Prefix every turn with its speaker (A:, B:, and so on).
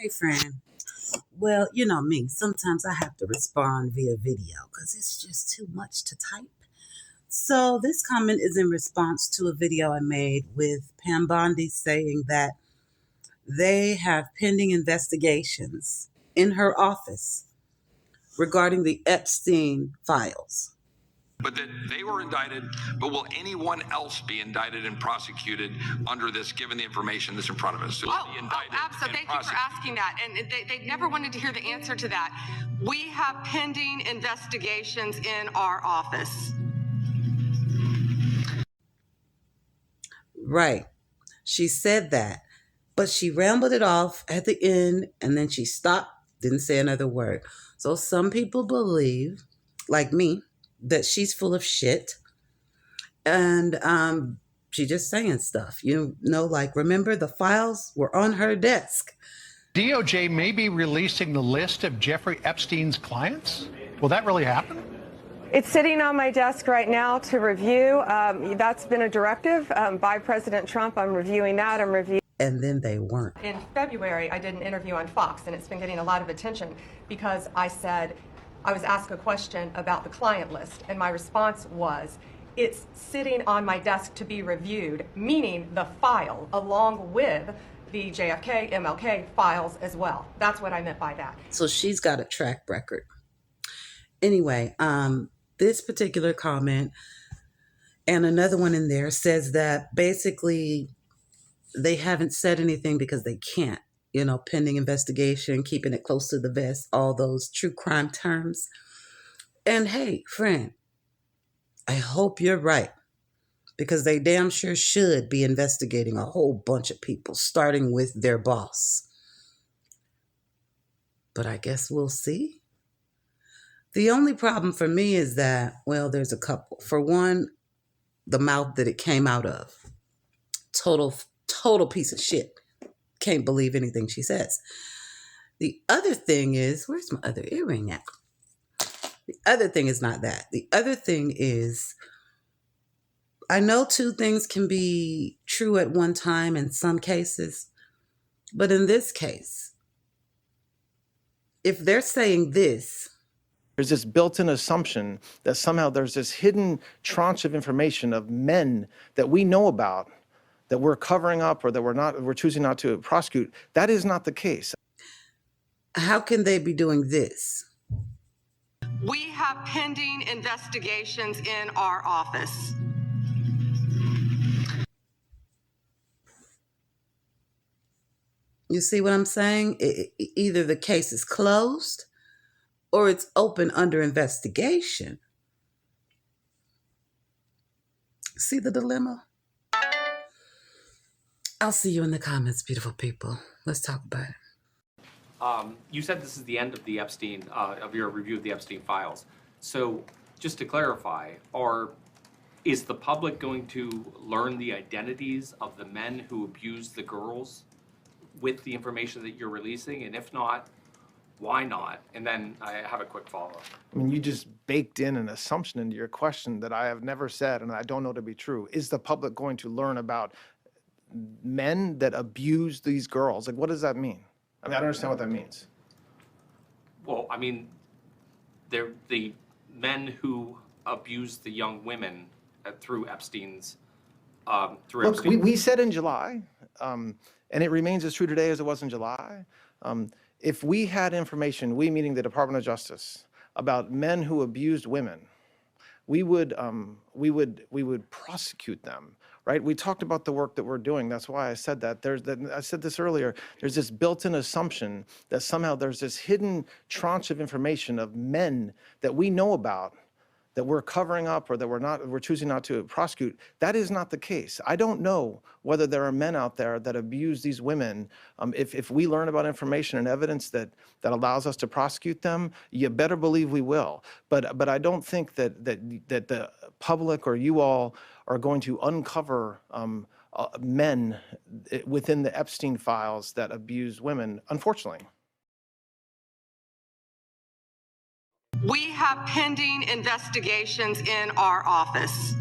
A: Hey, friend. Well, you know me. Sometimes I have to respond via video because it's just too much to type. So, this comment is in response to a video I made with Pam Bondi saying that they have pending investigations in her office regarding the Epstein files.
B: But that they were indicted, but will anyone else be indicted and prosecuted under this, given the information that's in front of us?
C: Absolutely. Thank you for asking that. And they never wanted to hear the answer to that. We have pending investigations in our office.
A: Right. She said that, but she rambled it off at the end and then she stopped, didn't say another word. So some people believe, like me, that she's full of shit and she just saying stuff. Like, remember, the files were on her desk.
D: DOJ may be releasing the list of Jeffrey Epstein's clients. Will that really happen?
E: It's sitting on my desk right now to review. That's been a directive by President Trump. I'm reviewing that.
A: And then they weren't.
E: In February, I did an interview on Fox, and it's been getting a lot of attention because I was asked a question about the client list, and my response was, it's sitting on my desk to be reviewed, meaning the file, along with the JFK, MLK files as well. That's what I meant by that.
A: So she's got a track record. Anyway, this particular comment and another one in there says that basically they haven't said anything because they can't, pending investigation, keeping it close to the vest, all those true crime terms. And hey, friend, I hope you're right, because they damn sure should be investigating a whole bunch of people, starting with their boss. But I guess we'll see. The only problem for me is that, well, there's a couple. For one, the mouth that it came out of. Total piece of shit. Can't believe anything she says. The other thing is, where's my other earring at? The other thing is not that. The other thing is, I know two things can be true at one time in some cases, but in this case, if they're saying this,
F: there's this built-in assumption that somehow there's this hidden tranche of information of men that we know about that we're covering up or that we're choosing not to prosecute. That is not the case.
A: How can they be doing this?
C: We have pending investigations in our office.
A: You see what I'm saying? Either the case is closed or it's open under investigation. See the dilemma? I'll see you in the comments, beautiful people. Let's talk about it.
G: You said this is the end of the Epstein, of your review of the Epstein files. So just to clarify, is the public going to learn the identities of the men who abused the girls with the information that you're releasing? And if not, why not? And then I have a quick follow-up.
F: I mean, you just baked in an assumption into your question that I have never said and I don't know to be true. Is the public going to learn about men that abuse these girls? Like, what does that mean? I mean, I don't understand what that means.
G: Well, I mean, they're the men who abused the young women through Epstein's,
F: Look, we said in July, and it remains as true today as it was in July. If we had information, we meaning the Department of Justice, about men who abused women, we would prosecute them, right? We talked about the work that we're doing. That's why I said that. I said this earlier. There's this built-in assumption that somehow there's this hidden tranche of information of men that we know about that we're covering up or that we're choosing not to prosecute. That is not the case. I don't know whether there are men out there that abuse these women. If we learn about information and evidence that allows us to prosecute them, you better believe we will. But I don't think that the public or you all are going to uncover men within the Epstein files that abuse women, unfortunately.
C: We have pending investigations in our office.